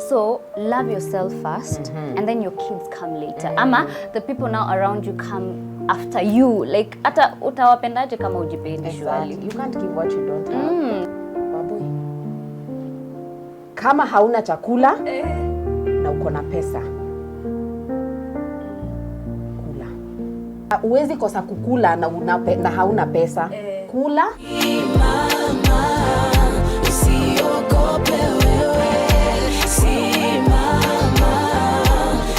So love yourself first, and then your kids come later. Ama the people now around you come after you. Like ata utawapendaje kama ujipendi surely. You can't give what you don't have. Baboy. Kama hauna chakula na uko na pesa, kula. Uwezi kosa kukula na hauna pesa. Kula. Simama, usiogope wewe. Simama,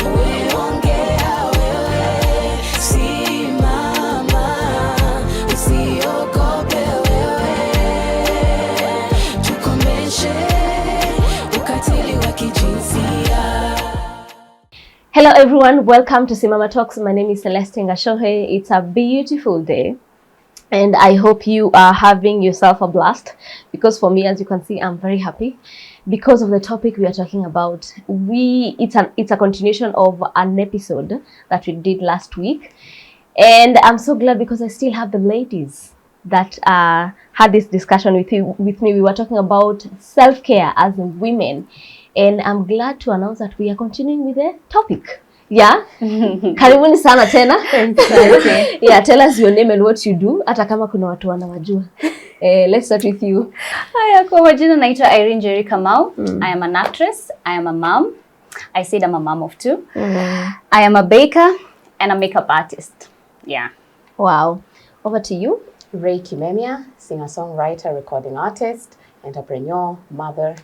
weongea wewe. Simama, usiogope wewe. Tukomeshe ukatili wa kijinsia. Hello everyone, welcome to Simama Talks. My name is Celeste Ngashohe. It's a beautiful day and I hope you are having yourself a blast, because for me, as you can see, I'm very happy because of the topic we are talking about. It's a continuation of an episode that we did last week, and I'm so glad because I still have the ladies that had this discussion with me. We were talking about self-care as women, and I'm glad to announce that we are continuing with the topic. Yeah. Karibuni sana tena. Yeah, tell us your name and what you do, hata kama kuna watu wanawajua. Let's start with you. Haya, kwa majina naitwa Irene Jerry Kamau. I am an actress, I am a mom. I said I'm a mom of two. I am a baker and a makeup artist. Yeah. Wow. Over to you. Ray Kimemia, singer-songwriter, recording artist, entrepreneur, mother,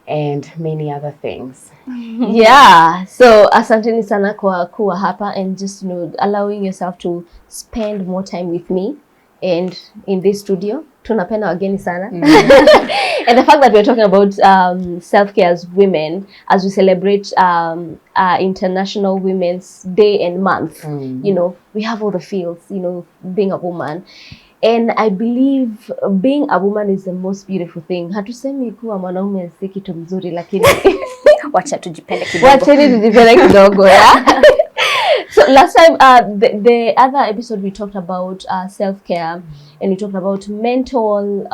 and many other things. Yeah, so asanteni sana kwa kuwa hapa and just allowing yourself to spend more time with me and in this studio. Tunapenda wageni sana. And the fact that we're talking about self-care as women, as we celebrate International Women's Day and month, we have all the feels, being a woman. And I believe being a woman is the most beautiful thing. Hatusemi kuwa mwanaume si kitu mzuri, lakini wacha tujipende kidogo. Wacha tujipende kidogo, yeah. So last time, the other episode we talked about self-care, and we talked about mental,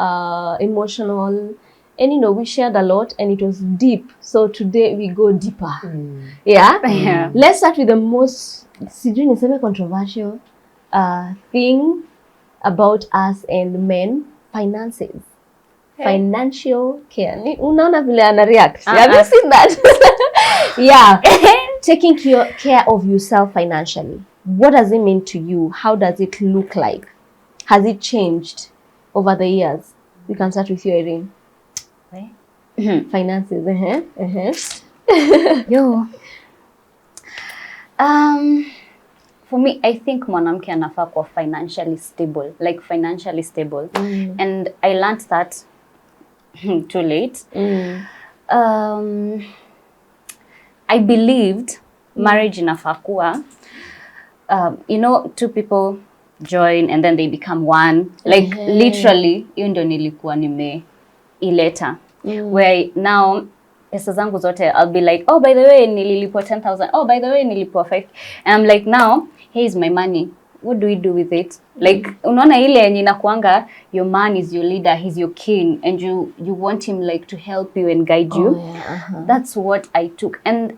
emotional, and we shared a lot and it was deep. So today we go deeper. Yeah? Let's start with the most controversial thing about us and men: finances. Financial care. Unaona vile ana react. Have you seen that? Yeah. Taking care of yourself financially. What does it mean to you? How does it look like? Has it changed over the years? We can start with you, Irene. Finances. Yo. For me, I think mwanamke anafaa kuwa financially stable, and I learned that too late. I believed marriage inafaa kuwa, two people join and then they become one. Like literally, hiyo ndio nilikuwa nimeileta. Where now pesa zangu zote, I'll be like, oh, by the way, nililipwa 10,000. Oh, by the way, nilipwa 5. And I'm like, now, here's my money. What do we do with it? Like, unaona ile yenye inakuanga, your man is your leader, he's your king, and you want him like to help you and guide you. That's what I took. And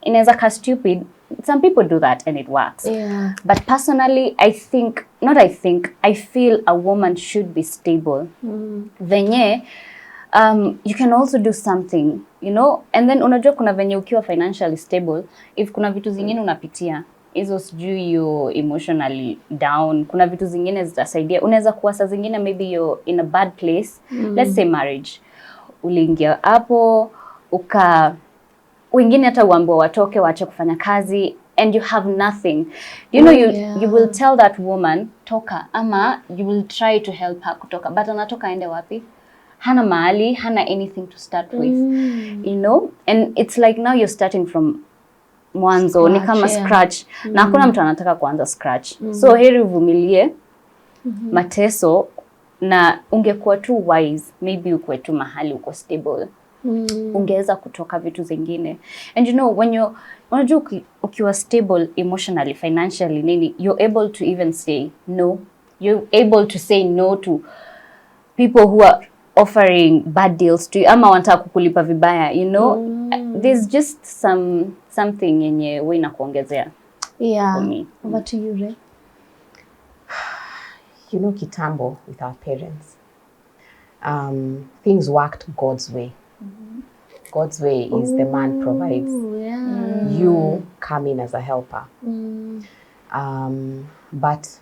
inaweza ka stupid, some people do that and it works. Yeah. But personally, I feel a woman should be stable. Venye, you can also do something, and then unajua kuna venye ukiwa financially stable, if kuna vitu zingine unapitia, hizo sijui you emotionally down, kuna vitu zingine zitasaidia. Unaweza kuwa saa zingine maybe you're in a bad place, let's say marriage. Uliingia hapo, wengine hata uambiwa watoke waache kufanya kazi, and you have nothing. You will tell that woman, toka, ama you will try to help her kutoka, but anatoka aende wapi? Hana mahali, hana anything to start with, and it's like now you're starting from mwanzo, ni kama scratch, na hakuna mtu anataka kuanza scratch. So heri uvumilie mateso, na ungekuwa tu wise, maybe ukwe tu mahali uko stable, ungeweza kutoka vitu zingine. And when unajua ukiwa stable emotionally, financially, you're able to even say no. You're able to say no to people who are offering bad deals to you ama wanataka kukulipa vibaya, you know. There's just something yenye wewe inakuongezea. Yeah. Over to you, Ray. You know, kitambo with our parents, things worked God's way. God's way is the man provides. Yeah. You come in as a helper. But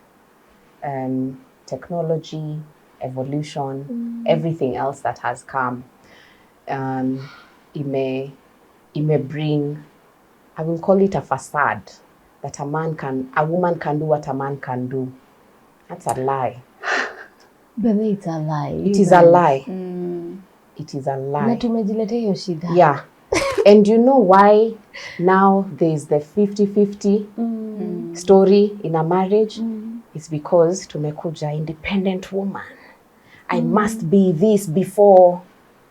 technology, evolution, everything else that has come, it may bring, I will call it a facade, that a woman can do what a man can do. That's a lie. But it's a lie. It is a lie. It is a lie. Na tumejiletea hiyo shida. Yeah. And you know why now there's the 50-50 story in a marriage? It's because tumekuja independent woman. I must be this before.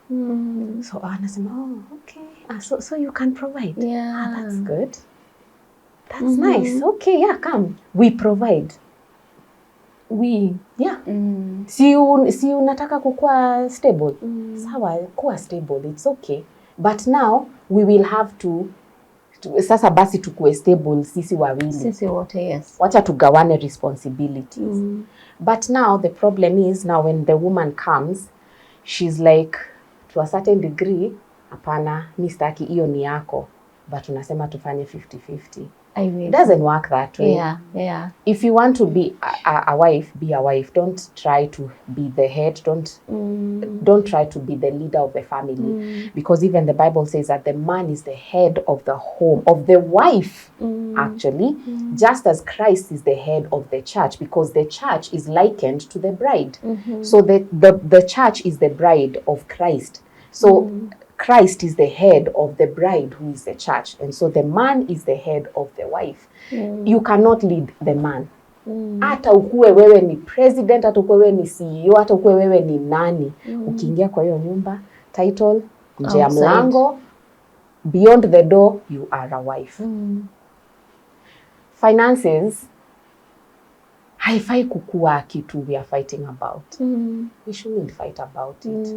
So anasema, oh, okay. So you can provide. Yeah. That's good. That's nice. Okay, yeah, come. We provide. Yeah. Si unataka kukua stable. Sawa, kuwa stable. It's okay. But now we will have to sasa basi tukue stable sisi wawili. Sisi wote, yes. Wacha tugawane responsibilities. But now the problem is, now when the woman comes, she's like, to a certain degree, hapana, mi sitaki, hiyo ni yako. But unasema tufanye 50-50. It doesn't work that way. Yeah. If you want to be a wife, be a wife. Don't try to be the head. Don't try to be the leader of the family. Because even the Bible says that the man is the head of the home, of the wife, actually. Just as Christ is the head of the church, because the church is likened to the bride. So the church is the bride of Christ. So Christ is the head of the bride, who is the church. And so the man is the head of the wife. You cannot lead the man. Hata ukue wewe ni president, hata ukue wewe ni CEO, hata ukue wewe ni nani. Ukiingia kwa hiyo nyumba, title, nje ya mlango, beyond the door, you are a wife. Finances, haifai kukua kitu we are fighting about. We shouldn't fight about it.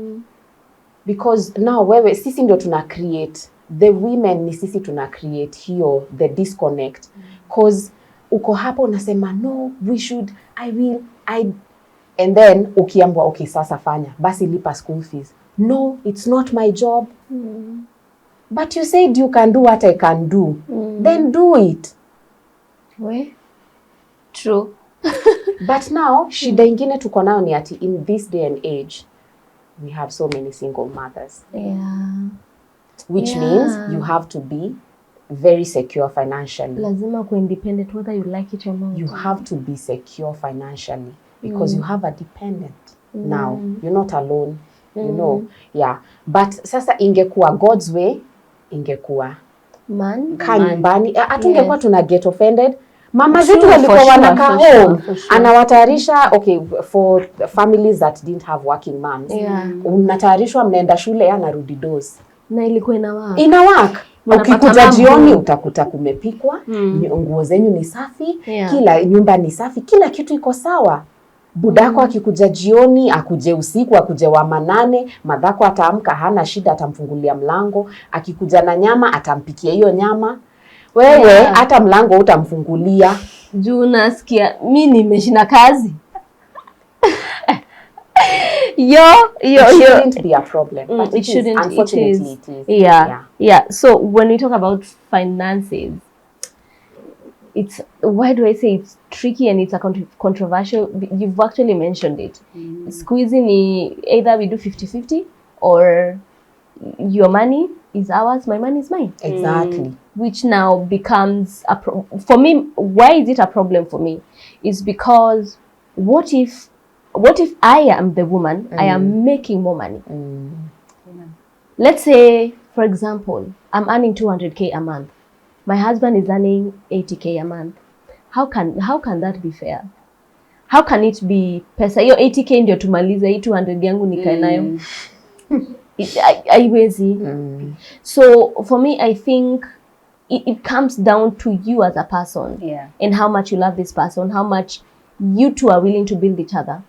Because now wewe sisi ndio tuna create, the women ni sisi tuna create hiyo the disconnect. Cause uko hapo unasema no, we should, and then ukiambwa okay, sasa fanya basi lipa school fees. No, it's not my job. But you said you can do what I can do. Then do it. True. But now shida ingine tuko nayo ni ati in this day and age we have so many single mothers. Which means you have to be very secure financially. Lazima ku independent whether you like it or not. You have to be secure financially because you have a dependent now. You're not alone. You know. Yeah. But sasa ingekuwa God's way, ingekuwa man nyumbani. Atungekuwa tuna get offended. Mama zetu walikuwa wanakaa home. Anawatayarisha, okay, for families that didn't have working moms. Unatayarishwa mnaenda shule, anarudi dozi. Na ilikuwa inawaka. Inawaka. Ukikuja jioni utakuta kumepikwa, nguo zenyu ni safi, kila nyumba ni safi, kila kitu iko sawa. Budako akikuja jioni, akuje usiku, akuje wa manane, madhako ataamka hana shida, atamfungulia mlango, akikuja na nyama atampikia hiyo nyama. Wewe hata mlango utamfungulia. Juu nasikia mimi nimeshina kazi. It shouldn't be a problem, but it shouldn't. Unfortunately, it is. Yeah. So when we talk about finances, it's, why do I say it's tricky and it's a controversial? You've actually mentioned it. Squeezing, either we do 50-50 or your money is ours, my money is mine. Exactly. Which now becomes for me. Why is it a problem for me? Is because what if I am the woman, I am making more money. Let's say, for example, I'm earning 200k a month. My husband is earning 80k a month. How can that be fair? How can it be pesa hiyo 80k ndio tumalize hii 200 yangu nikae nayo? Haiwezi. So for me, I think it comes down to you as a person, and how much you love this person, how much you two are willing to build each other.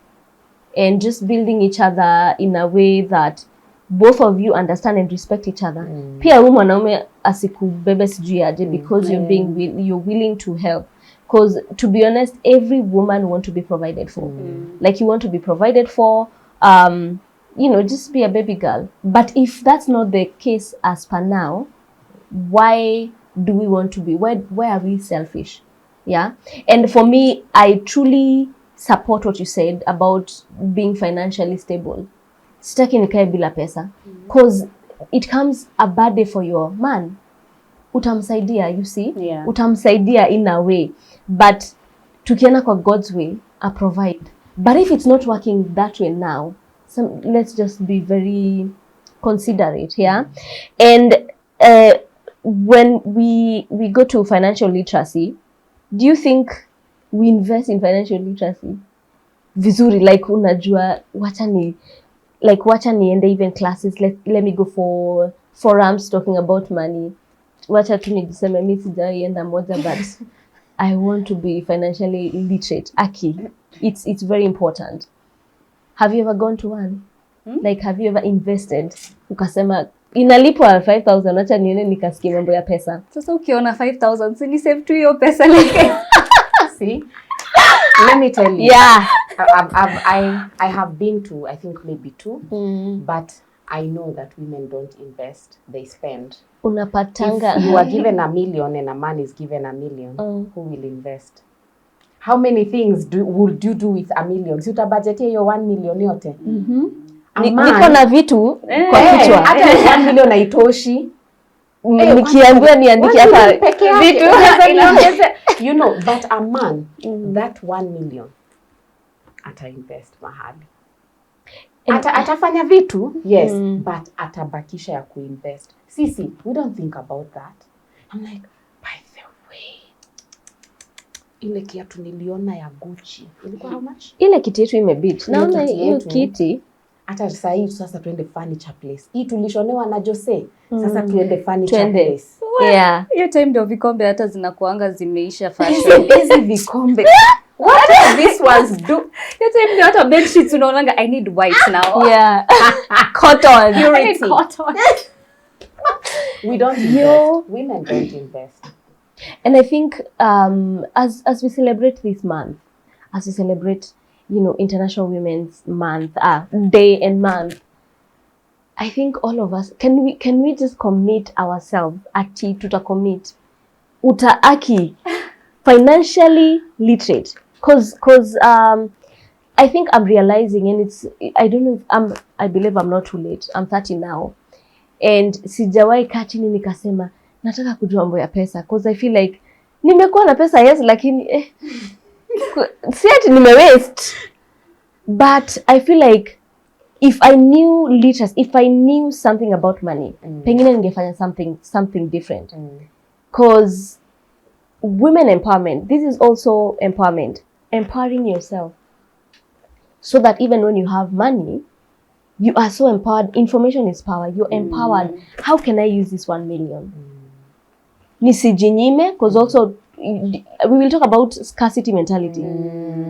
and just building each other in a way that both of you understand and respect each other. Pia huyu mwanaume asikubebe sijui aje because you're willing to help. Because to be honest, every woman wants to be provided for. Like you want to be provided for, you know, just be a baby girl. But if that's not the case as per now, why do we want to be? Why are we selfish? Yeah. And for me, I truly support what you said about being financially stable. Sitaki nikae bila pesa. Because it comes a bad day for your man. Utamsaidia, you see? Yeah. Utamsaidia in a way. But tukienda kwa God's way, I provide. But if it's not working that way now, let's just be very considerate, yeah? And when we go to financial literacy, do you think we invest in financial literacy? Vizuri, like unajua, wacha niende even classes, let me go for forums talking about money. Wacha tu nijiseme mimi sijaienda moja, but I want to be financially literate. Aki, it's very important. Have you ever gone to one? Like, have you ever invested? Ukasema inalipwa 5,000, acha nione nikasikia mambo ya pesa. Sasa ukiona 5,000, si ni save tu hiyo pesa like. See? Let me tell you. Yeah. I have been to, I think maybe 2, but I know that women don't invest, they spend. Unapatanga. If you are given $1 million and a man is given $1 million, who will invest? How many things would you do with $1 million? Si utabudgetia hiyo 1 million yote. Niko na vitu kwa kichwa. Hata 1 million haitoshi. Nikiambiwa niandike hapa vitu. You know, but a man, that 1 million ata invest mahali. Atafanya vitu, yes, but atabakisha ya kuinvest. Sisi, we don't think about that. I'm like, by the way, ile kiatu niliona ya Gucci, ilikuwa how much? Ile kiti yetu imebit. Naona hiyo kiti. Hata sasa hivi sasa tuende furniture place. Hii tulishonewa na Jose. Sasa tuende furniture place. Yeah. Hiyo time ndio vikombe hata zinakuanga zimeisha fashion. Hizi vikombe. What does this ones do? Hiyo time ndio hata bed sheets unaonanga I need white now. Yeah. Cotton. Purity. Cotton. We don't invest. Women don't invest. And I think as we celebrate this month, as we celebrate, you know, International Women's Month, Day and month, I think all of us, can we just commit ourselves, ati tutacommit, utaaki, financially literate, cause I think I'm realizing, and it's, I don't know if I believe I'm not too late, I'm 30 now, and sijawahi kaa chini nikasema, nataka kujua mambo ya pesa, cause I feel like, nimekuwa na pesa yes, lakini, si ati nime-waste, but I feel like, if I knew literacy, if I knew something about money, pengine ningefanya something different. Cause women empowerment, this is also empowerment, empowering yourself, so that even when you have money, you are so empowered. Information is power. You're empowered. How can I use this 1 million? Nisijinyime, because also we will talk about scarcity mentality,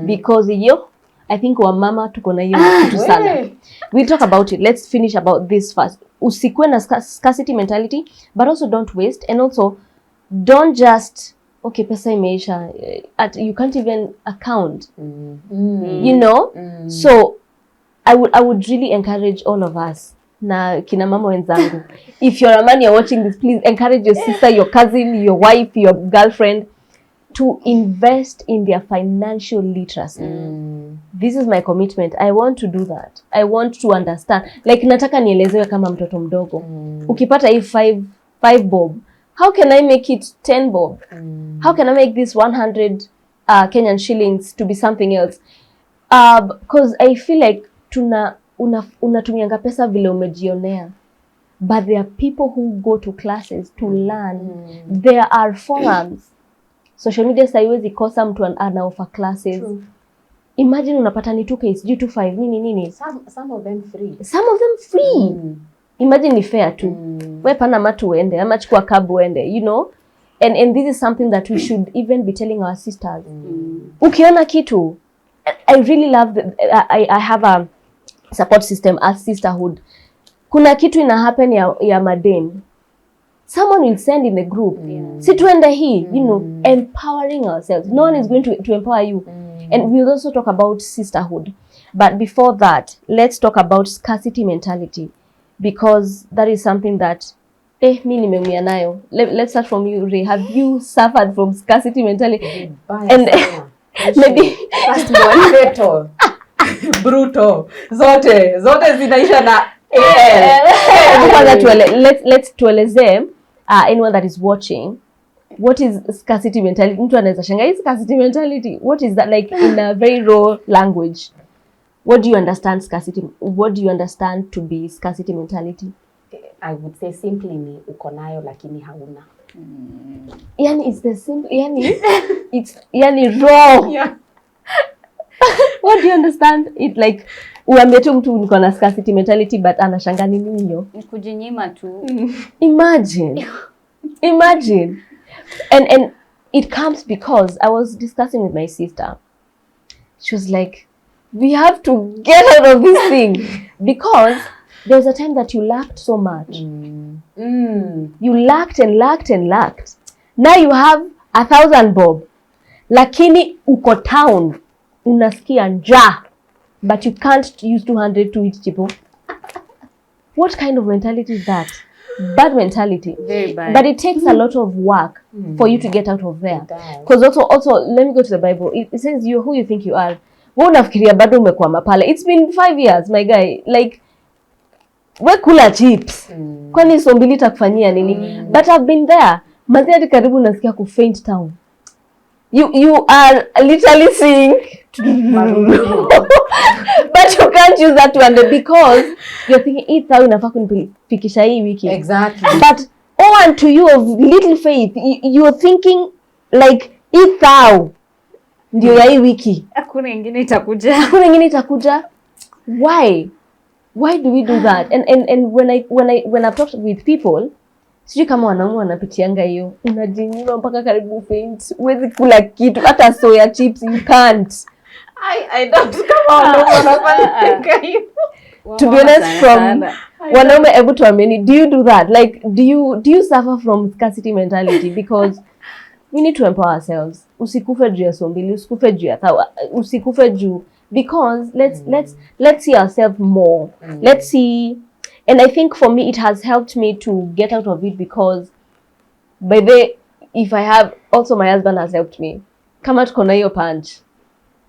because I think wamama tuko na hiyo kitu sana. We'll talk about it. Let's finish about this first. Usikue na scarcity mentality, but also don't waste, and also don't just, okay, pesa imeisha, you can't even account, you know? So I would really encourage all of us, na kina mama wenzangu, if you're a man, you're watching this, please encourage your sister, your cousin, your wife, your girlfriend, to invest in their financial literacy. This is my commitment. I want to do that. I want to understand. Like, nataka nielezewe kama mtoto mdogo. Ukipata hii 5 bob, how can I make it 10 bob? How can I make this 100 Kenyan shillings to be something else? Because I feel like unatumianga pesa vile umejionea. But there are people who go to classes to learn. There are forums. Social media saiwezi kosa mtu ana offer classes. True. Imagine unapata ni 2K, sijui 25, nini. Some of them free. Some of them free. Imagine ni fair tu. We pana matu uende, ama chukua cab uende, you know? And this is something that we should even be telling our sisters. Ukiona kitu, I really love I have a support system as sisterhood. Kuna kitu ina happen ya madem. Someone will send in the group. Si tuende hii, you know, empowering ourselves. No one is going to empower you. And we'll also talk about sisterhood. But before that, let's talk about scarcity mentality, because that is something that mi nimeumia nayo. Let's start from you, Ray. Have you suffered from scarcity mentality? And maybe first one brutal zote zinaisha na let's tueleze anyone that is watching, what is scarcity mentality? Mtu anaweza shanga hii scarcity mentality, what is that, like in a very raw language? What do you understand scarcity? What do you understand to be scarcity mentality? I would say simply ni uko nayo lakini hauna. Yani it's the simple, yani it's raw. Yeah. What do you understand it, like uambie tu mtu niko na scarcity mentality but anashanga nini hiyo? Ni kujinyima tu. Imagine. And it comes because I was discussing with my sister. She was like, we have to get out of this thing because there was a time that you lacked so much. You lacked and lacked and lacked. Now you have 1,000 bob. Lakini uko town, unasikia njaa, but you can't use 200 to eat chipo. What kind of mentality is that? Bad mentality. Very bad. But it takes a lot of work for you to get out of there. Because also, let me go to the Bible. It says you who you think you are. Wewe unafikiria bado umekwama pale. It's been 5 years, my guy. Like, we kula chips. Kwani so mbili takufanyia nini? But I've been there. Manzi karibu nasikia ku faint town. You are literally seeing but you can't use that one because you're thinking hii thao inafaa kunifikisha hii wiki. Exactly. But to you of little faith, you're thinking like hii thao ndio ya hii wiki. Hakuna ingine itakuja. Why do we do that? And when I've talked with people, sijui kama wanaume wanapitianga hiyo, unajinyima mpaka karibu faint, huwezi kula kitu hata soya chips, you can't. I don't kama wanaume wanafanya hivyo. To be honest, from wanaume able to ameni, do you do that? Like, do you suffer from scarcity mentality? Because we need to empower ourselves. Usikufe juu ya sombili, usikufe juu ya thawa, usikufe juu, because let's see ourselves more. Let's see. And I think for me, it has helped me to get out of it because by the if I have, also my husband has helped me. Kama tuko na hiyo punch,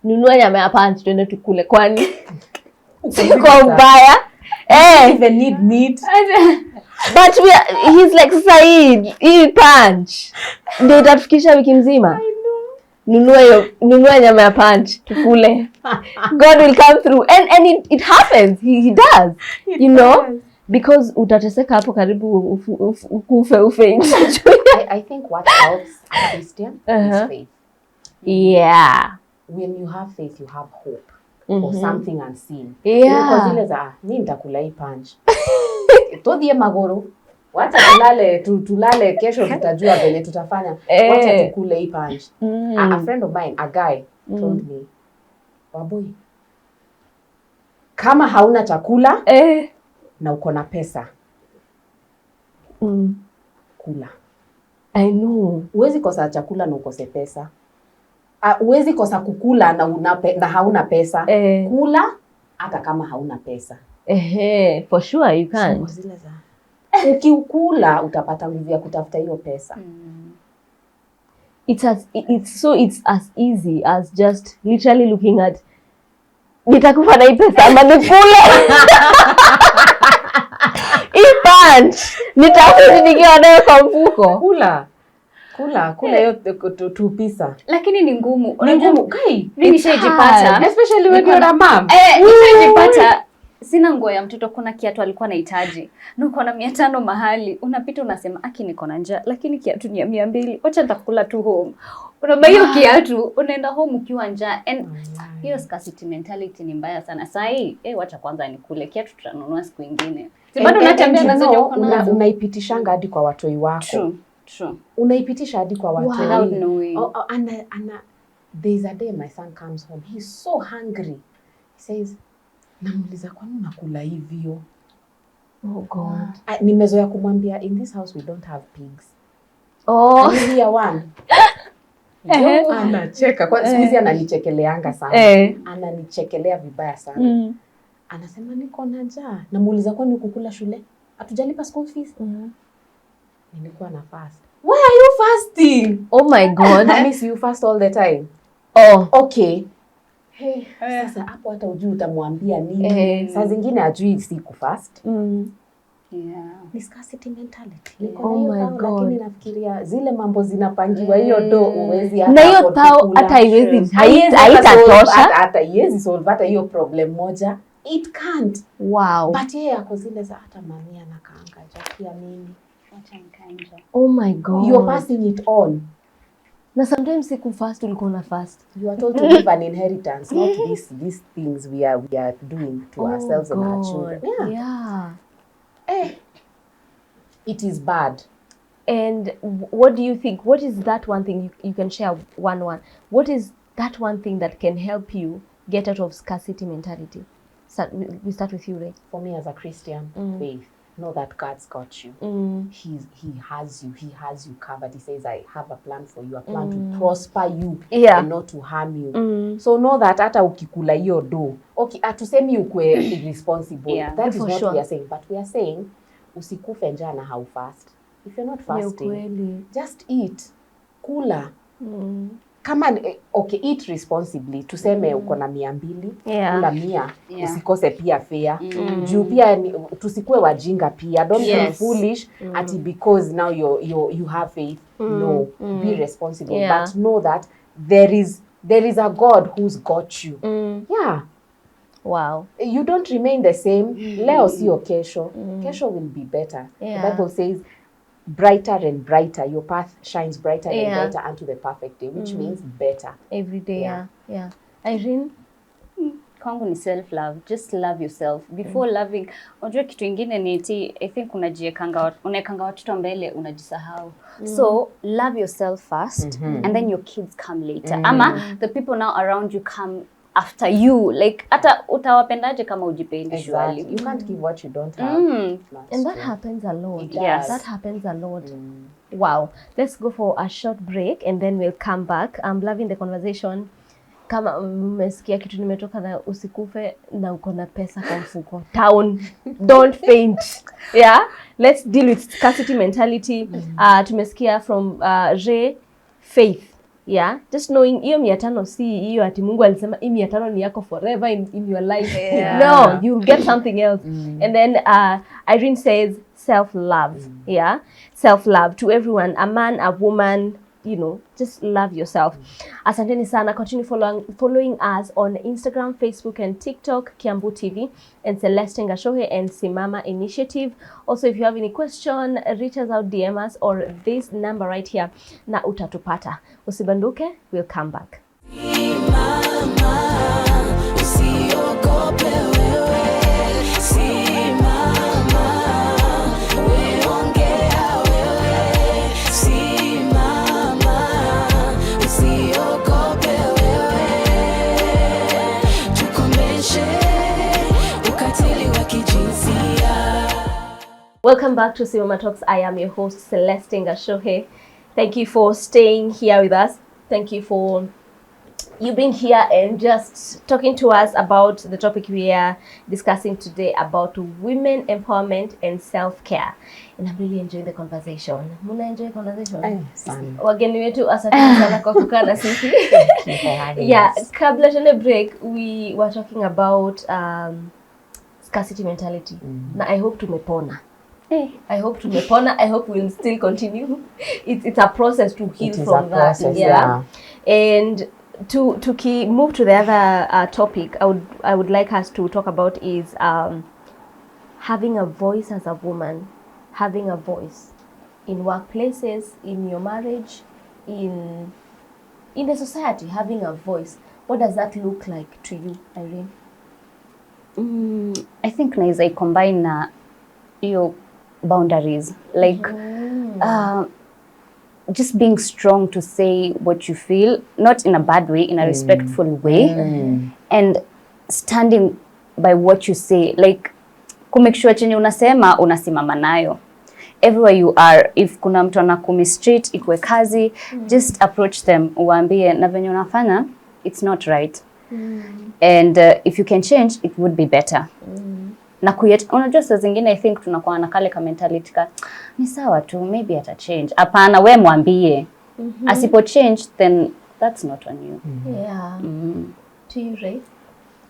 nunua nyama ya punch tuende tukule, kwani siko ubaya. Even need meat. But he's like, sasa hii punch ndio itatufikisha wiki mzima. Nunua nyama ya punch tukule. God will come through and it happens. He does. You know, because utateseka hapo karibu ufe. I think what helps a Christian is faith. Yeah. When you have faith, you have hope for something unseen. Yeah. Because zile za mimi nitakula hii punch. Todie magoro. Wacha tulale kesho tutajua vile tutafanya. Wacha tukule hii punch. A friend of mine, a guy, told me, "Waboy, kama hauna chakula na uko na pesa, kula." I know. Huwezi kosa chakula na ukose pesa. Huwezi kosa kukula na hauna pesa. Kula hata kama hauna pesa. For sure you can. Ukiukula utapata nguvu ya kutafuta hiyo pesa. It's as easy as just literally looking at nitakufa na hii pesa ama nikule. Hii punch nitafuta nikiwa nayo kwa mfuko. Kula hiyo tupisa. Lakini ni ngumu. Ni ngumu. Kai, mimi nishajipata. Especially when you're a mom. Nishajipata. Sina nguo ya mtoto, kuna kiatu alikuwa anahitaji. Na uko na 500 mahali, unapita unasema aki niko na njaa, lakini kiatu ni 200. Wacha nitakula tu home. Unabai hiyo kiatu, unaenda home ukiwa njaa. And hiyo scarcity mentality ni mbaya sana. Sasa hii, wacha kwanza nikule kiatu, tutanunua siku nyingine. Si bado unatembea na zenye uko nazo. Unaipitishanga hadi kwa watoi wako. True. Unaipitisha hadi kwa watoi. Without knowing. There's a day my son comes home, he's so hungry. He says, namuuliza kwani unakula hivyo? Oh God. Nimezoea kumwambia, in this house we don't have pigs. Oh. Can you hear one? Anacheka. Kwa siku hizi ananichekeleanga sana. Ananichekelea vibaya sana. Anasema niko na njaa. Namuuliza kwani ukukula shule? Hatujalipa school fees? Nilikuwa na fast. Why are you fasting? Oh my God. I miss you fast all the time. Oh. Okay. Hey, sasa hapo hata ujui utamwambia nini. Saa zingine ajui si kufast. Yeah. Ni scarcity mentality. Oh my God. Lakini nafikiria zile mambo zinapangiwa hiyo do uwezi hata. Na hiyo tao hata haiwezi haitatosha. Hata haiwezi solve hata hiyo problem moja. It can't. Wow. But yeye ako zile za hata mami anakaanga jakia mimi. Wacha nikaenjoy. Oh my God. You're passing it on. Na sometimes siku fast ulikuwa na fast. You are told to give an inheritance, not these things we are doing to ourselves and our children. Yeah. It is bad. And what do you think? What is that one thing you can share one? What is that one thing that can help you get out of scarcity mentality? We start with you, Ray. For me as a Christian, faith. Know that God's got you. He has you. He has you covered. He says, I have a plan for you. A plan to prosper you and not to harm you. So know that hata ukikula hiyo do. Okay, atusemi ukwe irresponsible. Yeah, that is what sure. we are saying. But we are saying, usikufe njaa na how fast. If you're not fasting, just eat. Kula. Kama okay, eat responsibly. Tuseme uko na 200, kula 100, usikose pia fare. Juu pia tusikue wajinga pia. Don't be foolish ati because now you have faith. No, be responsible. But know that there is a God who's got you. Yeah. Wow. You don't remain the same. Leo sio kesho. Kesho will be better. The Bible says, brighter and brighter, your path shines brighter and brighter unto the perfect day, which means better every day. Yeah. Irene, kwangu ni self love. Just love yourself before loving. Unajua kitu ingine ni eti I think unaekanga watoto mbele unajisahau. So love yourself first and then your kids come later. Ama the people now around you come after you. Like hata utawapendaje kama ujipendi surely. You can't give what you don't have. And that happens a lot. Yes. That happens a lot. Wow. Let's go for a short break and then we'll come back. I'm loving the conversation. Kama mmesikia kitu nimetoka na usikufe na uko na pesa kwa mfuko. Town, don't faint. Yeah? Let's deal with scarcity mentality. Tumesikia from Ray, faith. Yeah, just knowing hiyo 500 si hiyo ati Mungu alisema hii 500 ni yako forever in your life. No, you'll get something else. And then Irene says self-love. Yeah, self-love to everyone, a man, a woman, you know, just love yourself. Asanteni sana. Continue following us on Instagram, Facebook and TikTok, Kiambu TV and Celeste Ngashohe and Simama Initiative. Also, if you have any question, reach us out, DM us or this number right here na utatupata. Usibanduke, we'll come back. Welcome back to Simama Talks. I am your host, Celeste Ngashohe. Thank you for staying here with us. Thank you for you being here and just talking to us about the topic we are discussing today about women empowerment and self-care. And I'm really enjoying the conversation. Muna enjoy conversation? Wageni wetu asante sana kwa kukaa na sisi. Yeah, kabla tuende break, we were talking about scarcity mentality. Na I hope tumepona. I hope tumepona. I hope we'll still continue. It's a process to heal from that. Process, yeah. And to move to the other topic, I would like us to talk about is having a voice as a woman, having a voice in workplaces, in your marriage, in the society, having a voice. What does that look like to you, Irene? I think naweza combine na hiyo boundaries, like just being strong to say what you feel, not in a bad way, in a respectful way, and standing by what you say, like kumake sure chenye unasema unasimama nayo everywhere you are. If kuna mtu anakumistreat ikwe kazi, just approach them, uwaambie na venye unafanya it's not right, and if you can change it would be better. Na unajua saa zingine I think tunakuwa na kale ka mentality ka ni sawa tu, maybe ata change. Hapana, we mwambie. Asipo change then that's not on you. Yeah. Do you rate?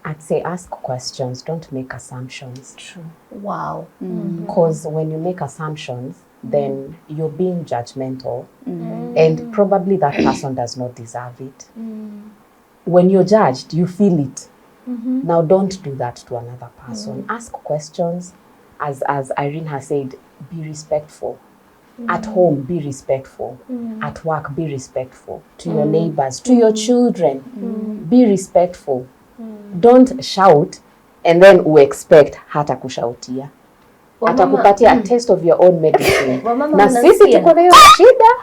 I'd say ask questions, don't make assumptions. True. Wow. Because when you make assumptions, then you're being judgmental, and probably that person does not deserve it. When you're judged, you feel it. Now don't do that to another person. Ask questions. As Irene has said, be respectful. At home, be respectful. At work, be respectful. To your neighbors, to your children, be respectful. Don't shout and then we expect hata kushautia. Atakupatia a taste of your own medicine. Na sisi tuko na hiyo shida.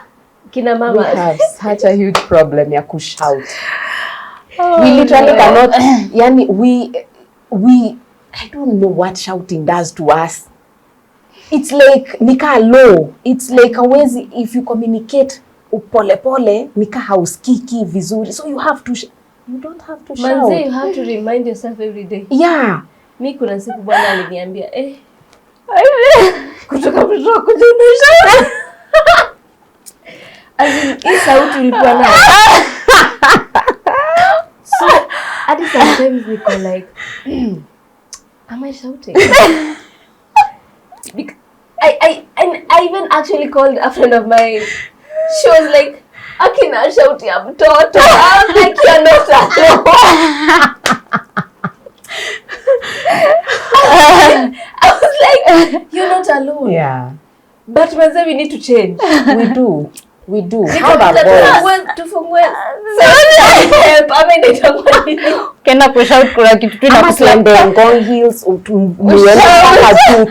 Kina mama. We have such a huge problem ya kushout. We literally cannot, yani we I don't know what shouting does to us. It's like nika low. It's like hawezi, if you communicate upole pole nika hausikiki vizuri. So you have to you don't have to shout. Manze, you have to remind yourself every day. Yeah. Mi kuna siku bwana aliniambia kutoka kujunisha. Hii sauti ulikuwa nayo. So, at sometimes we go like, am I shouting? I even actually called a friend of mine. She was like, akina shouting ya mtoto. I was like, you're not alone. I was like, you're not alone. Yeah. But manze, we need to change. We do. Have a voice. Tufungue. Help. I mean, it's kena kushout kuna kitu tu na kuslanda on heels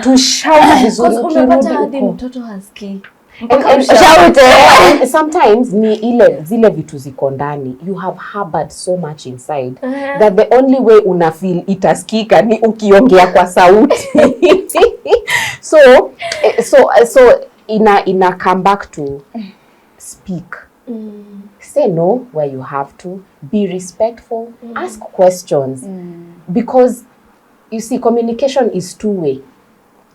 to shout vizuri. Unapata hadi mtoto hasikii. And sometimes ni zile vitu ziko ndani, you have harbored so much inside that the only way una feel itaskika ni ukiongea kwa sauti. so ina come back to speak. Say no where you have to, be respectful, ask questions, because you see communication is two way.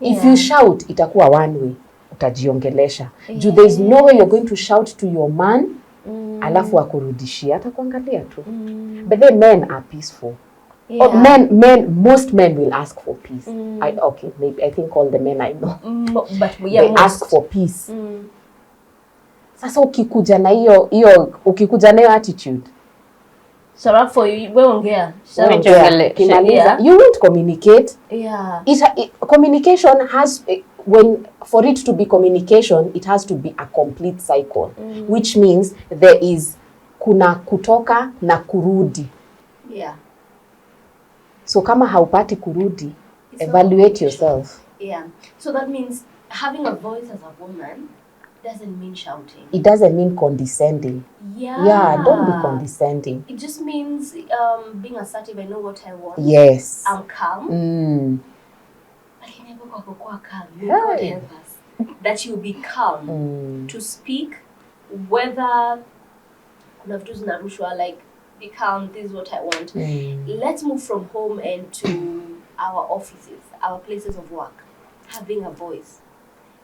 If you shout itakuwa one way, utajiongelesha. There is no way you're going to shout to your man alafu akurudishia, atakuangalia tu. But then men are peaceful. Or most men will ask for peace. I think all the men I know, but they ask for peace. Sasa ukikuja na hiyo attitude, shut up for you, wewe ongea. You won't communicate. Yeah. Communication has, for it to be communication, it has to be a complete cycle, which means there is kuna kutoka na kurudi. Yeah. So kama haupati kurudi, evaluate yourself. Yeah. So that means having a voice as a woman doesn't mean shouting. It doesn't mean condescending. Yeah, don't be condescending. It just means being assertive. I know what I want. Yes. I'm calm. I can never go calm. God help us. That you be calm to speak, whether like be calm, this is what I want. Let's move from home and to our offices, our places of work, having a voice.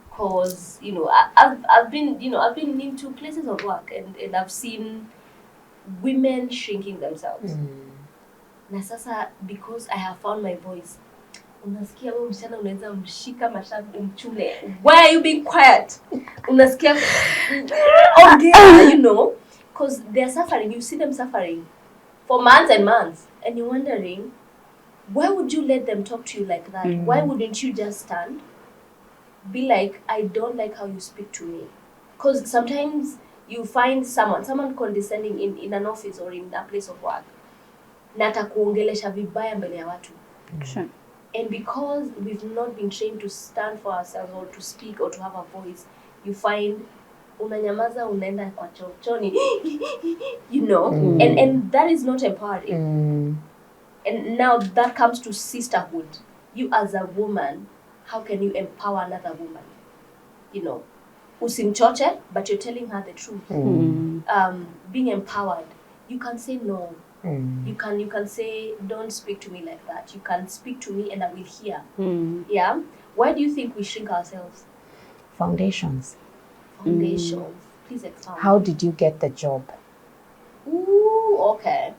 Because I've been into places of work and I've seen women shrinking themselves. Na sasa because I have found my voice, unasikia wewe msichana unaweza mshika mashavu umchule. Why are you being quiet? Unasikia ongea, because they're suffering. You see them suffering for months and months, and you're wondering, why would you let them talk to you like that? Why wouldn't you just stand? Be like, I don't like how you speak to me. Because sometimes you find someone condescending in an office or in a place of work. Na atakuongelesha vibaya mbele ya watu. Sure. And because we've not been trained to stand for ourselves or to speak or to have a voice, you find unanyamaza unaenda kwa chochoni you know and that is not empowering. And now that comes to sisterhood. You as a woman, how can you empower another woman? You know, usimchoche, but you're telling her the truth. Being empowered, you can say no. You can say, don't speak to me like that. You can speak to me and I will hear. Yeah. Why do you think we shrink ourselves? Foundations. Please expound. How did you get the job? Ooh, okay.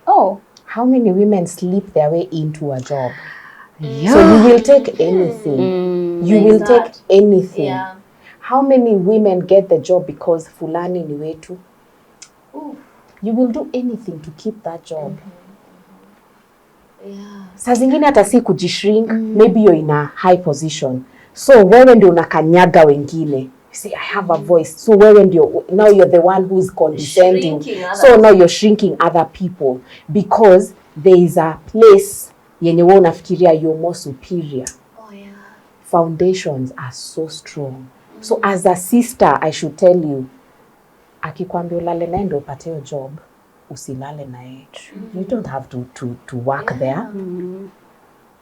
Oh, how many women sleep their way into a job? So you will take anything. You will take anything. Yeah. How many women get the job because fulani ni wetu? You will do anything to keep that job. Yeah. Saa zingine hata si kujishrink, maybe you're in a high position. So wewe ndio unakanyaga wengine. You say, I have a voice. So wewe ndio, now you're the one who's condescending. So now you're shrinking other people because there is a place yenye wewe unafikiria you're more superior. Oh yeah. Foundations are so strong. So as a sister, I should tell you, akikwambia ulale naye ndio upate hiyo job, usilale naye. You don't have to work there.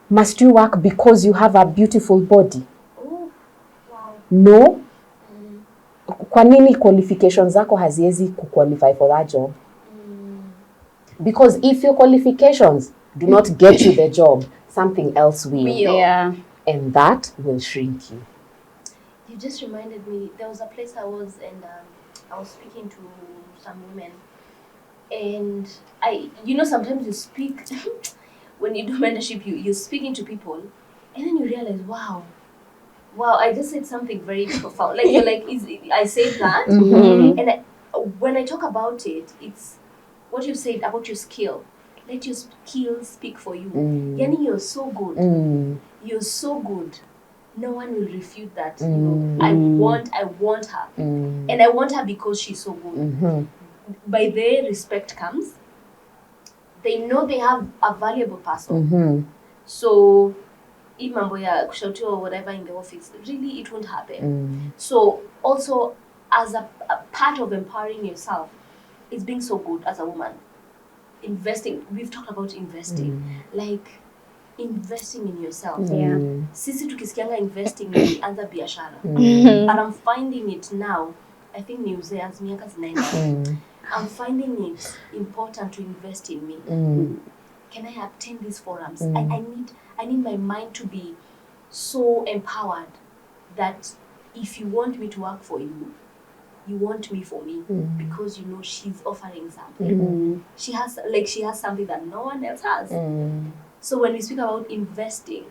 Must you work because you have a beautiful body? No. Kwa nini qualifications zako haziwezi kuqualify for that job? Because if your qualifications do not get you the job, something else will. Yeah. And that will shrink you. You just reminded me, there was a place I was and I was speaking to some women, and sometimes you speak when you do mentorship, you're speaking to people, and then you realize, wow, I just said something very profound. Like you're like, I said that, and when I talk about it, it's what you said about your skill. Let your skill speak for you. Yani, you're so good. You're so good. No one will refute that. You know, I want her, and I want her because she's so good. By their respect comes, they know they have a valuable person. So, if mambo ya kushautiwa or whatever in the office, really it won't happen. So, also as a part of empowering yourself, is being so good as a woman. Investing. We've talked about investing, like investing in yourself. Yeah. Sisi tukisikianga investing ni anza biashara. But I'm finding it now. I think ni uzee as miaka zinaenda. I'm finding it important to invest in me. Can I attend these forums? I need my mind to be so empowered that if you want me to work for you, you want me for me, because you know she's offering something. She has something that no one else has. So when we speak about investing,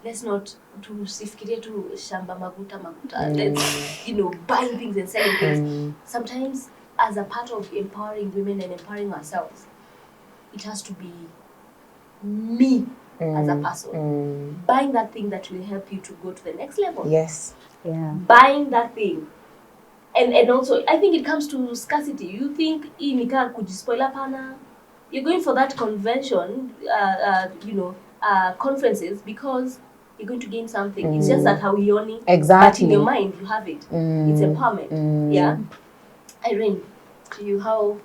let's not to sifikirie to shamba maguta. Let's buying things and selling things. Sometimes as a part of empowering women and empowering ourselves, it has to be me as a person. Buying that thing that will help you to go to the next level. Yes. Yeah. Buying that thing. And also, I think it comes to scarcity. You think, kujispoila pana. You're going for that convention, conferences because you're going to gain something. It's just that how you only. Exactly. But in your mind, you have it. It's empowerment. Yeah. Irene, to you, how?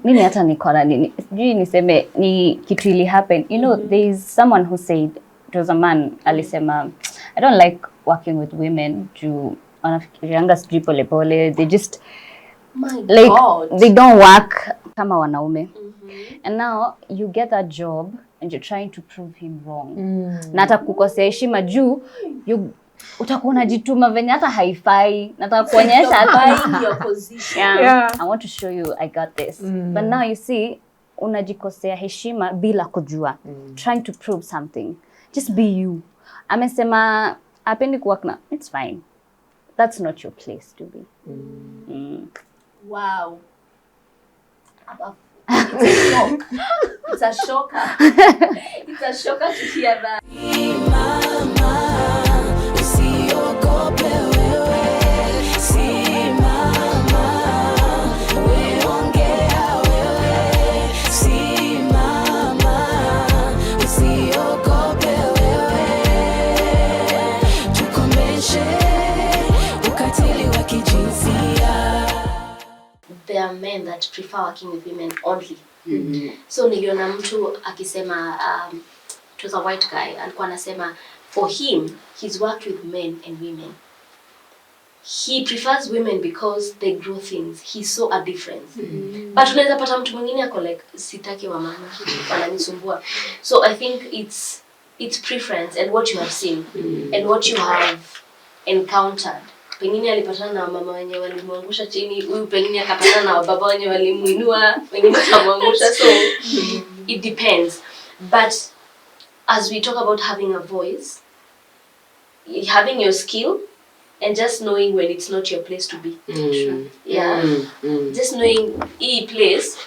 Mimi hata nikona nini. Sijui niseme ni kitu ili happen. You know, there is someone who said, it was a man, alisema, I don't like working with women to wanafikirianga sijui pole pole. They just they don't work kama wanaume. And now you get that job and you're trying to prove him wrong. Na hata kukosea heshima juu utakuwa unajituma venye hata haifai. Nataka kuonyesha buying your position. Yeah. I want to show you I got this. But now you see unajikosea heshima bila kujua. Trying to prove something. Just be you. Amesema hapendi kuwork na, it's fine. That's not your place to be. Wow. It's a shock. It's a shocker. It's a shocker to hear that. Simama, usiogope wewe. Simama, weongea wewe. Simama, usiogope wewe. Tukomeshe ukatili wa are men that prefer working with women only. So niliona mtu akisema it was a white guy, alikuwa anasema for him he's worked with men and women. He prefers women because they grow things. He saw a difference. But unaweza pata mtu mwingine ako like sitaki wa mama wananisumbua. So I think it's preference and what you have seen and what you have encountered. Pengine alipatana na mama wenye walimuangusha chini, huyu pengine akapatana na baba wenye walimuinua, wengine wakamwangusha. So it depends. But as we talk about having a voice, having your skill, and just knowing when it's not your place to be. Just knowing a place,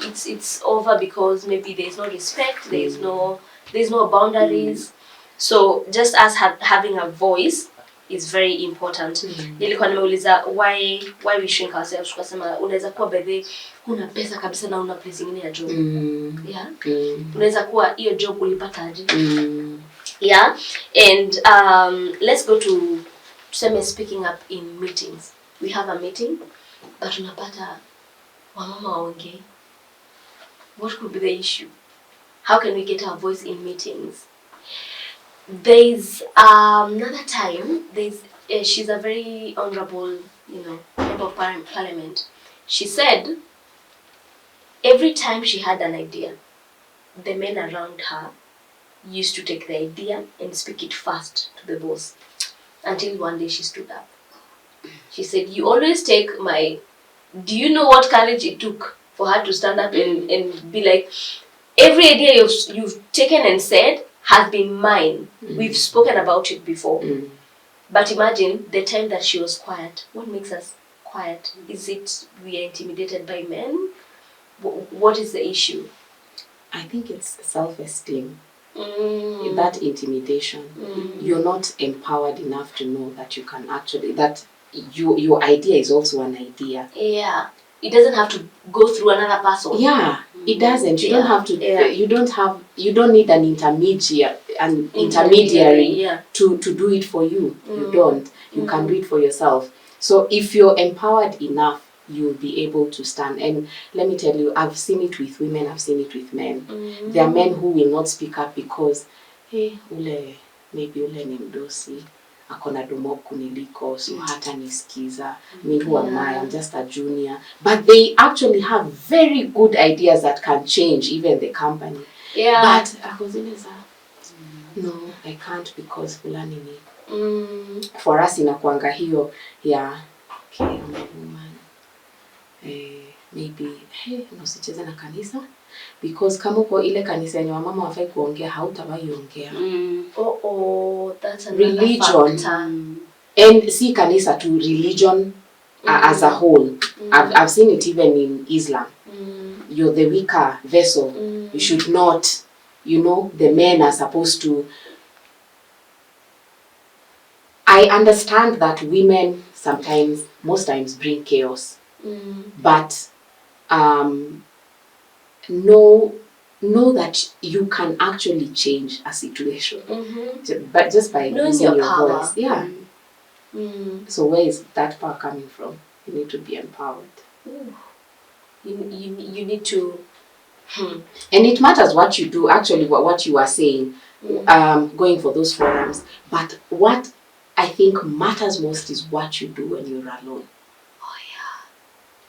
it's over because maybe there's no respect, there's no boundaries. So just as having a voice is very important. Nilikuwa nimeuliza why we shrink ourselves. Tukasema unaweza kuwa bebe una pesa kabisa na una place nyingine ya job. Unaweza kuwa hiyo job ulipataje? And let's go to speaking up in meetings. We have a meeting, but unapata wamama waongee. What could be the issue? How can we get our voice in meetings? There's another time, she's a very honorable, member of parliament. She said every time she had an idea, the men around her used to take the idea and speak it fast to the boss. Until one day she stood up. She said, you always take do you know what courage it took for her to stand up and be like, every idea you've taken and said has been mine. We've spoken about it before. But imagine the time that she was quiet. What makes us quiet? Is it we are intimidated by men? What is the issue? I think it's self-esteem. That intimidation. You're not empowered enough to know that you can actually, that your idea is also an idea. Yeah. It doesn't have to go through another person. Yeah, it doesn't. You don't have to. You don't need an intermediary to do it for you. You don't. You can do it for yourself. So if you're empowered enough, you'll be able to stand. And let me tell you, I've seen it with women, I've seen it with men. There are men who will not speak up because, hey, maybe ule ni mdosi, akona domo kuniliko, so hata nisikiza, me who am I, I'm just a junior. But they actually have very good ideas that can change even the company. Yeah. But no, I can't because fulani ni. For us inakuanga hiyo, yeah, okay, I'm a woman. Maybe usicheze na kanisa because kama uko ile kanisa yenye wamama wafai kuongea hautawahi ongea. That's another religion factor. And see kanisa to religion as a whole. I've seen it even in Islam. You're the weaker vessel. You should not, the men are supposed to. I understand that women most times bring chaos. But know that you can actually change a situation, but just by using your power. voice. Yeah. So where is that power coming from? You need to be empowered. You need to. And it matters what you do. Actually, what you are saying, going for those forums. But what I think matters most is what you do when you're alone.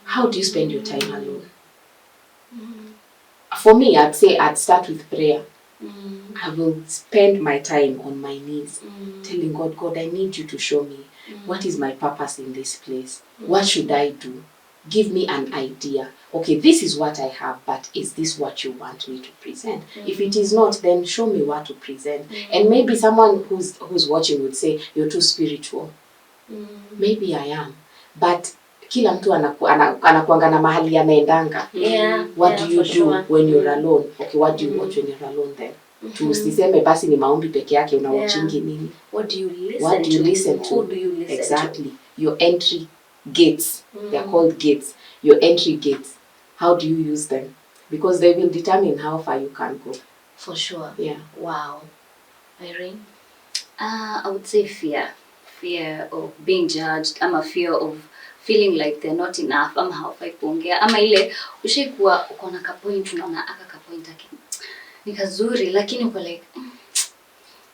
How do you spend your time alone? For me, I'd say I'd start with prayer. I will spend my time on my knees, telling God, I need you to show me what is my purpose in this place. What should I do? Give me an idea. Okay, this is what I have, but is this what you want me to present? If it is not, then show me what to present. And maybe someone who's watching would say, you're too spiritual. Maybe I am. But kila mtu anakuanga na mahali anaendanga. What do you do when you're alone? Okay, what do you watch when you're alone then? Tusiseme basi ni maombi peke yake unawatchingi nini? What do you listen to? Who do you listen exactly. to? Your entry gates. They're called gates. Your entry gates. How do you use them? Because they will determine how far you can go. For sure. Yeah. Wow. Irene? I would say fear. fear of being judged, ama fear of feeling like they're not enough, ama hawafai kuongea, ama ile ushaikuwa uko na ka point unaona aka ka point ni kazuri lakini uko like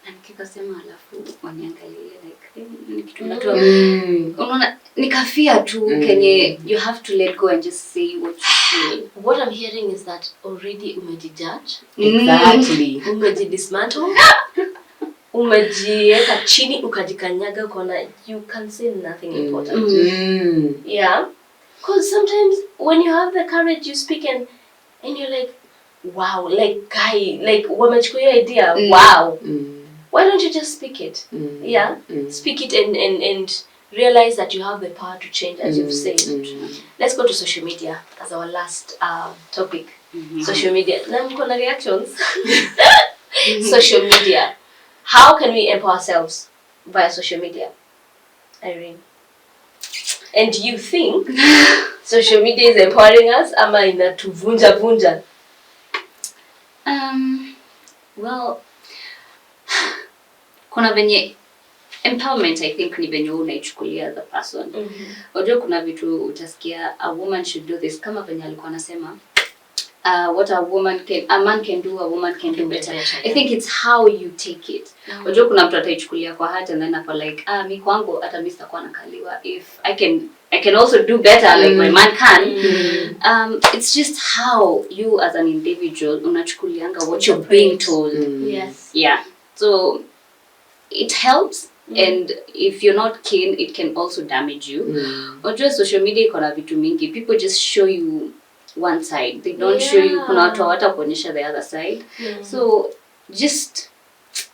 na nikikasema alafu waniangalie like ni kitu natoa unaona nikafia tu kenye you have to let go and just say what you feel. What I'm hearing is that already umejijudge. Exactly. Umejidismantle. Umejiweka chini ukajikanyaga ukaona you can say nothing important. Yeah. Because sometimes when you have the courage you speak and you're like wow, like guy, like wamechukua hiyo idea, wow. Why don't you just speak it? Yeah? Speak it and realize that you have the power to change, as you've said. Let's go to social media as our last topic. Social media. Now I'm gonna reactions. Social media. How can we empower ourselves via social media? Irene. And do you think social media is empowering us ama inatuvunja? Well, kuna venye empowerment I think ni venye unaichukulia the person. Unajua kuna vitu utasikia a woman should do this kama venye alikuwa anasema what a man can do, a woman can do better. I think it's how you take it. Unajua kuna mtu ataichukulia kwa heart and then afa like mi kwangu hata mimi sitakuwa nakaliwa if I can also do better like my man can. It's just how you as an individual unachukulianga what you're being told. Yes. Yeah. So it helps and if you're not keen it can also damage you. Unajua social media iko na vitu mingi. People just show you one side. They don't show you kuna watu hawata kuonyesha the other side. So just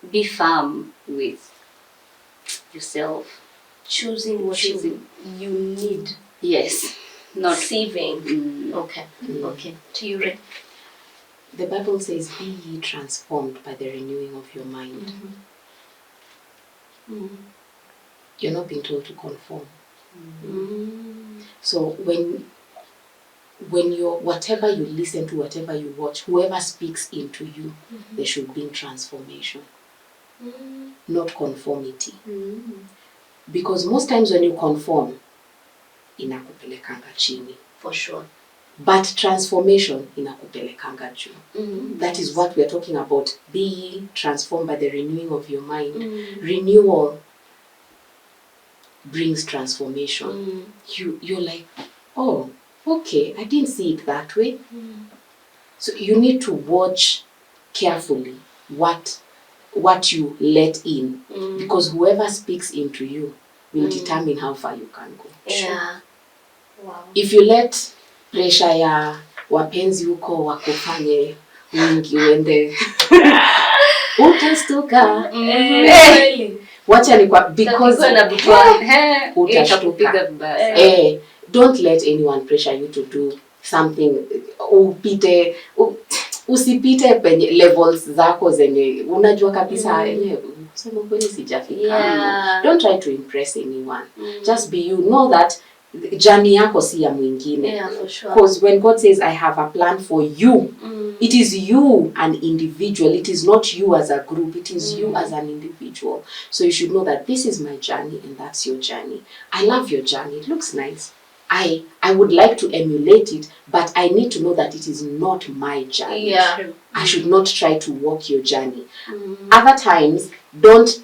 be firm with yourself. Choosing what you need. Yes. Not receiving. Okay. Okay. To you, Ray. The Bible says, be ye transformed by the renewing of your mind. You're not being told to conform. So when you're, whatever you listen to, whatever you watch, whoever speaks into you, there should be transformation, not conformity. Because most times when you conform, inakupelekanga chini. For sure. But transformation inakupelekanga juu. That is what we are talking about. Be ye transformed by the renewing of your mind. Renewal brings transformation. You're like, oh, okay, I didn't see it that way. So you need to watch carefully what you let in, because whoever speaks into you will determine how far you can go. Yeah. Wow. If you let pressure ya wapenzi huko wakufanye wingi uende utastuka. Wacha ni kwa because utashtuka. Don't let anyone pressure you to do something. Usipite penye levels zako zenye unajua kabisa yenyewe kusema kweli sijafika. Don't try to impress anyone. Just be you. Know that journey yako si ya mwingine. Yeah, for sure. Because when God says I have a plan for you, it is you an individual. It is not you as a group. It is you as an individual. So you should know that this is my journey and that's your journey. I love your journey. It looks nice. I would like to emulate it, but I need to know that it is not my journey. Yeah. I should not try to walk your journey. Other times, don't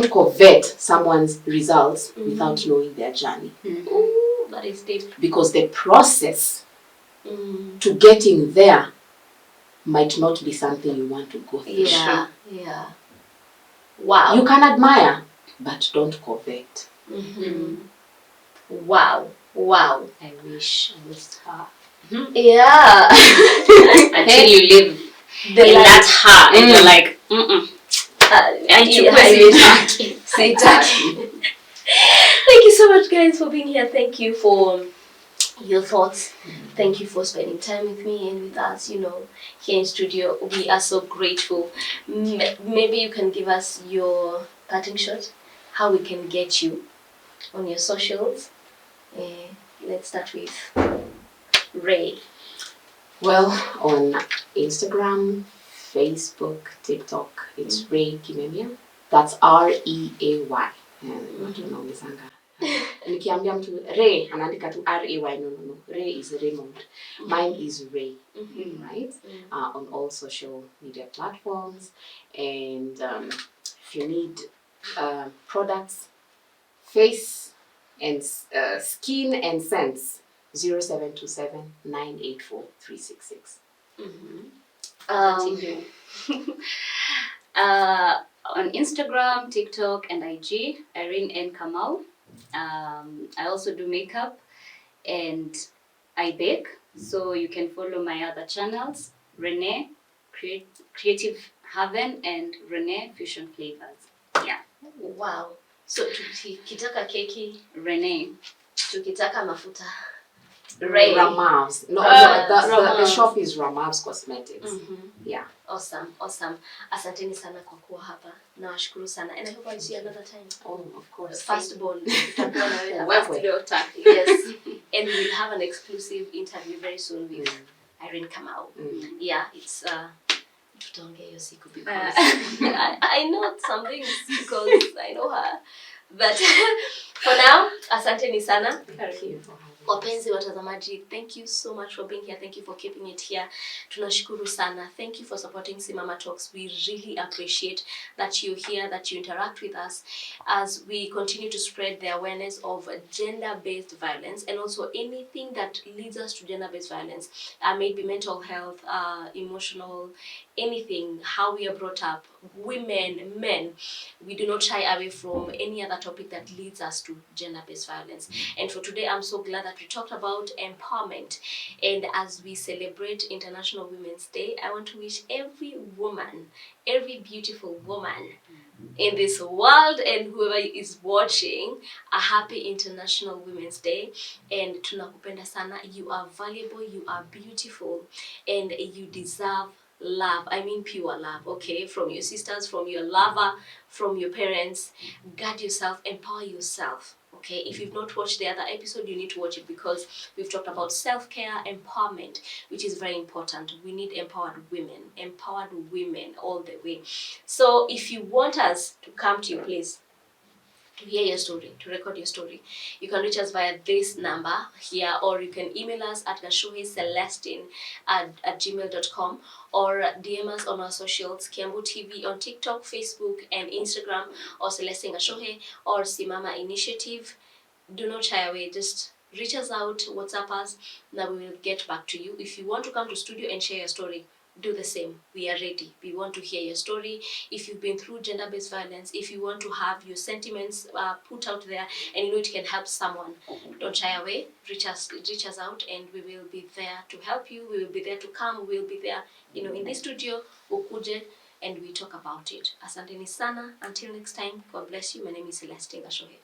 covet someone's results without knowing their journey. Ooh, that is deep. Because the process to getting there might not be something you want to go through. Yeah. Yeah. Wow. You can admire, but don't covet. Wow. Wow. I wish I was her. Yeah. Until you live in that her and you're like, Thank you so much, guys, for being here. Thank you for your thoughts. Thank you for spending time with me and with us, here in studio. We are so grateful. Maybe you can give us your parting shot, how we can get you on your socials. Let's start with Ray. Well, on Instagram, Facebook, TikTok, it's Ray Kimemia. That's R-E-A-Y. Watu wanaulizanga. Nikiambia mtu Ray, anaandika tu R-A-Y. No. Ray is Raymond. Mine is Ray. Right? On all social media platforms. And if you need products, face and skin and scents, 0727 984 366. On Instagram, TikTok, and IG, Irene N. Kamau. I also do makeup and I bake. So you can follow my other channels, Renee Creative Haven and Renee Fusion Flavors. Yeah. Wow. So tukitaka keki, Renee. tukitaka mafuta, Ray. Ramav's. No, the shop is Ramav's Cosmetics. Yeah. Awesome. Asanteni sana kwa kuwa hapa. Nawashukuru sana. And I hope I see you another time. Oh, of course. Firstborn. Yes. And we will have an exclusive interview very soon with Irene Kamau. Yeah, it's tutaongea hiyo siku because I know some things because I know her. But for now, asanteni sana. Thank you for having us. Wapenzi watazamaji, thank you so much for being here. Thank you for keeping it here. Tunashukuru sana. Thank you for supporting Simama Talks. We really appreciate that you're here, that you interact with us as we continue to spread the awareness of gender-based violence and also anything that leads us to gender-based violence. Maybe mental health, emotional, anything, how we are brought up, women, men. We do not shy away from any other topic that leads us to gender-based violence. And for today, I'm so glad that we talked about empowerment. And as we celebrate International Women's Day, I want to wish every woman, every beautiful woman in this world and whoever is watching a happy International Women's Day. And tunakupenda sana. You are valuable, you are beautiful, and you deserve love. I mean pure love, okay? From your sisters, from your lover, from your parents. Guard yourself, empower yourself, okay? If you've not watched the other episode, you need to watch it because we've talked about self-care, empowerment, which is very important. We need empowered women all the way. So if you want us to come to your place, to hear your story, to record your story, you can reach us via this number here, or you can email us at gashohecelestine@gmail.com, or DM us on our socials, Kiambu TV on TikTok, Facebook, and Instagram, or Celestine Gashohe, or Simama Initiative. Do not shy away, just reach us out, WhatsApp us, now we will get back to you. If you want to come to studio and share your story, do the same. We are ready. We want to hear your story. If you've been through gender-based violence, if you want to have your sentiments put out there and you know it can help someone, don't shy away. Reach us out, and we will be there to help you. We will be there to come. We will be there, in this studio, ukuje, and we talk about it. Asanteni sana. Until next time, God bless you. My name is Celestine Gashohe.